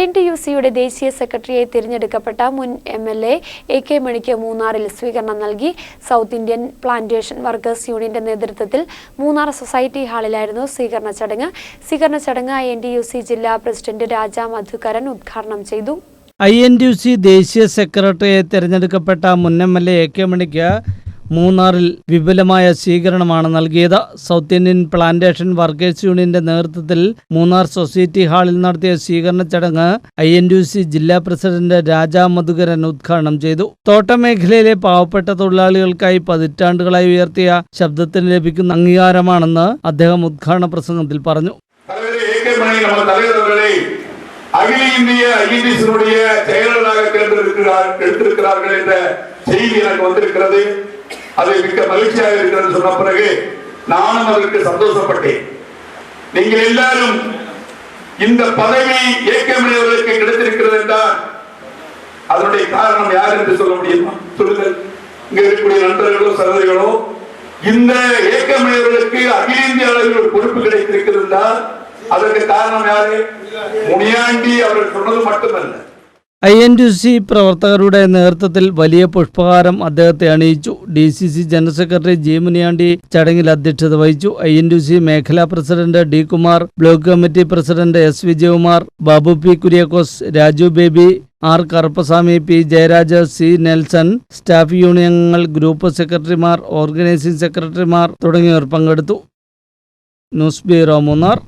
INTUC-യുടെ ദേശീയ സെക്രട്ടറിയായി തിരഞ്ഞെടുക്കപ്പെട്ട മുൻ MLA AK മണിക്ക് മൂന്നാറിൽ സ്വീകരണം നൽകി. സൗത്ത് ഇന്ത്യൻ പ്ലാന്റേഷൻ വർക്കേഴ്സ് യൂണിയന്റെ നേതൃത്വത്തിൽ മൂന്നാർ സൊസൈറ്റി ഹാളിലായിരുന്നു സ്വീകരണ ചടങ്ങ്. INTUC ജില്ലാ പ്രസിഡന്റ് രാജാ മധുകരൻ ഉദ്ഘാടനം ചെയ്തു. INTUC ദേശീയ സെക്രട്ടറിയായി തിരഞ്ഞെടുക്കപ്പെട്ട മുൻ MLA AK മണിക്ക് മൂന്നാറിൽ വിപുലമായ സ്വീകരണമാണ് നൽകിയത്. സൗത്ത് ഇന്ത്യൻ പ്ലാന്റേഷൻ വർക്കേഴ്സ് യൂണിയന്റെ നേതൃത്വത്തിൽ മൂന്നാർ സൊസൈറ്റി ഹാളിൽ നടത്തിയ സ്വീകരണ ചടങ്ങ് INTUC ജില്ലാ പ്രസിഡന്റ് രാജാ മധുകരൻ ഉദ്ഘാടനം ചെയ്തു. തോട്ടമേഖലയിലെ പാവപ്പെട്ട തൊഴിലാളികൾക്കായി പതിറ്റാണ്ടുകളായി ഉയർത്തിയ ശബ്ദത്തിന് ലഭിക്കുന്ന അംഗീകാരമാണെന്ന് അദ്ദേഹം ഉദ്ഘാടന പ്രസംഗത്തിൽ പറഞ്ഞു. அகில இந்திய INTUC-னுடைய செயலாளராக எடுத்திருக்கிறார்கள் என்ற செய்தி எனக்கு வந்திருக்கிறது. அது மிக்க மகிழ்ச்சியாக இருக்கிறது. சொன்ன பிறகு நானும் அதற்கு சந்தோஷப்பட்டேன். நீங்கள் எல்லாரும் இந்த பதவி AK மணி அவர்களுக்கு கிடைத்திருக்கிறது என்றால் அதனுடைய காரணம் யார் என்று சொல்ல முடியுமா? சொல்லுங்கள். இங்க இருக்கக்கூடிய நண்பர்களோ சகோதரிகளோ, இந்த AK மணி அவர்களுக்கு அகில இந்திய அளவில் ஒரு பொறுப்பு கிடைத்திருக்கிறது என்றால் அதற்கு காரணம் யாரு? മുനിയാണ്ടി അവർ சொன்னது மட்டுമല്ല. INTUC പ്രവർത്തകരുടെ നേതൃത്വത്തിൽ വലിയ പുഷ്പഹാരം അദ്ദേഹത്തെ അണിയിച്ചു. DCC general secretary G Muniyandi ചടങ്ങിൽ അധ്യക്ഷത വഹിച്ചു. INTUC മേഖലാ president D Kumar, block committee president S Vijayakumar, Babu P Kuriakose, Raju baby, R Karuppaswamy, P Jayaraj, C Nelson, staff union അംഗങ്ങൾ, ഗ്രൂപ്പ് സെക്രട്ടറിമാർ, ഓർഗനൈസിംഗ് സെക്രട്ടറിമാർ തുടങ്ങിയവർ പങ്കെടുത്തു. News bureau Munnar.